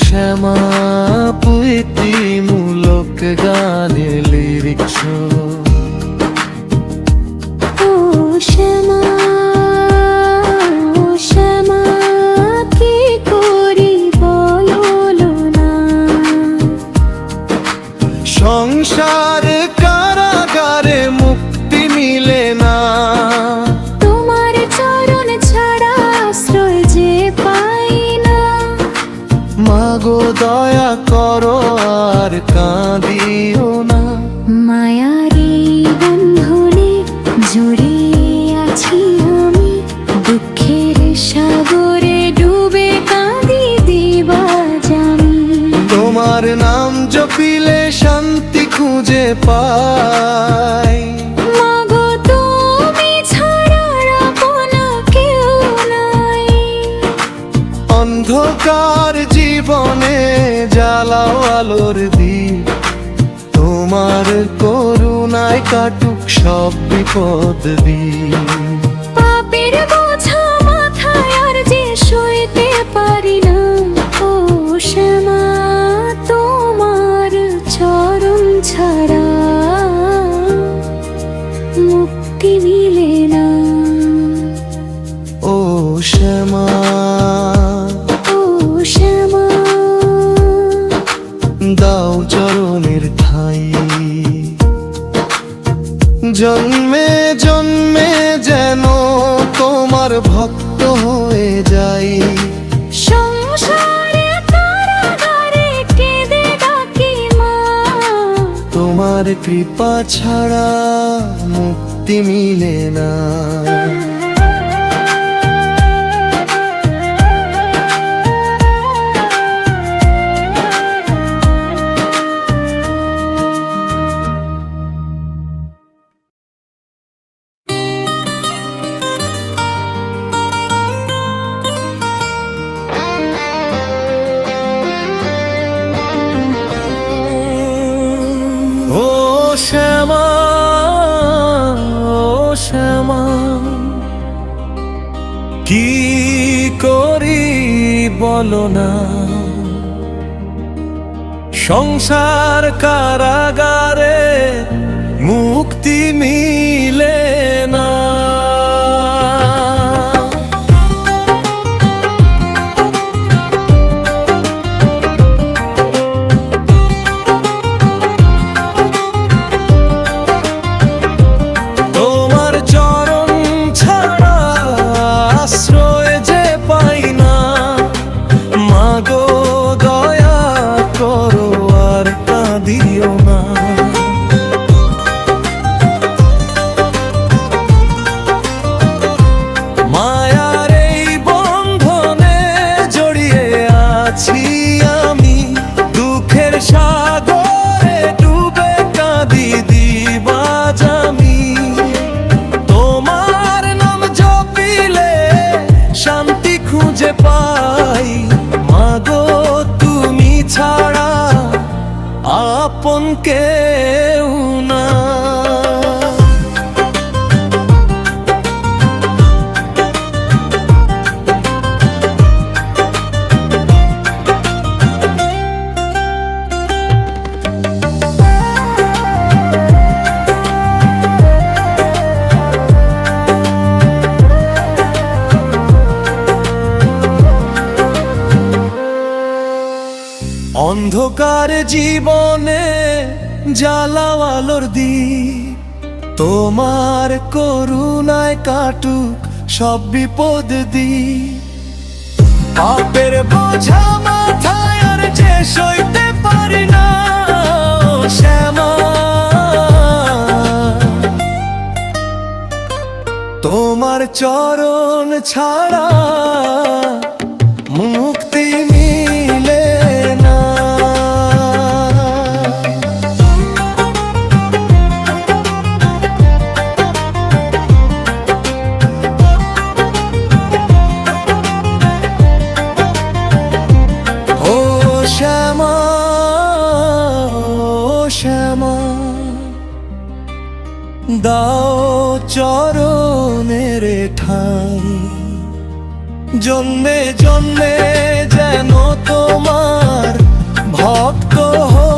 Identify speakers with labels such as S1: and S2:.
S1: শ্যামা প্রীতিমূলক গানে লিরিক্স।
S2: ও শ্যামা, ও শ্যামা কি করি বলো না।
S1: সংসার কারাগারে মুক্তি মিলে না,
S2: তোমার চরণ ছাড়া আশ্রয় যে পাই না।
S1: মাগো দয়া করো আর কাঁদিও না।
S2: মায়ারি বন্ধনে জড়িয়ে আছি আমি, দুঃখের সাগরে ডুবে কাঁদি দিবাজ আমি।
S1: তোমার নাম জপিলে শান্তি খুঁজে পাই,
S2: মাগো তুমি ছাড়া আপন কেউ নাই।
S1: অন্ধকার জীবনে জ্বালাও আলোর দ্বীপ, তোমার করুণায় কাটুক সব বিপদ দিন।
S2: পাপের বোঝা মাথায় আর যে সইতে পারি না। ও শ্যামা তোমার চরণ ছাড়া মুক্তি মিলে না।
S1: ও শ্যামা,
S2: ও শ্যামা
S1: দাও চরণের ঠাই, জন্মে জন্মে যেন তোমার ভক্ত হয়ে যাই।
S2: সংসারে কারাগারে কেঁদে ডাকি মা,
S1: তোমার কৃপা ছাড়া মুক্তি মিলে না। ও শ্যামা, ও শ্যামা কি করি বলো না। সংসার কারাগারে মুক্তি মিলে না। তোমার চরণ ছাড়া আশ্রয় যে পাই না, মাগো দয়া করো আর কাঁদিও না। মায়ার এই বন্ধনে জড়িয়ে আছি আমি, দুঃখের সাগরে ডুবে কাঁদি দিবাজ আমি। তোমার নাম জপিলে শান্তি খুঁজে পাই, মাগো তুমি ছাড়া আপন কেউ না। অন্ধকার জীবনে জ্বালাও আলোর দ্বীপ, তোমার করুণায় কাটুক সব বিপদ দিন। পাপের বোঝা মাথায় আর যে সইতে পারি না। ও শ্যামা তোমার চরণ ছাড়া মুক্তি মিলে না। ও শ্যামা, ও শ্যামা দাও চরণের ঠাই, জন্মে জন্মে যেন তোমার ভক্ত হই।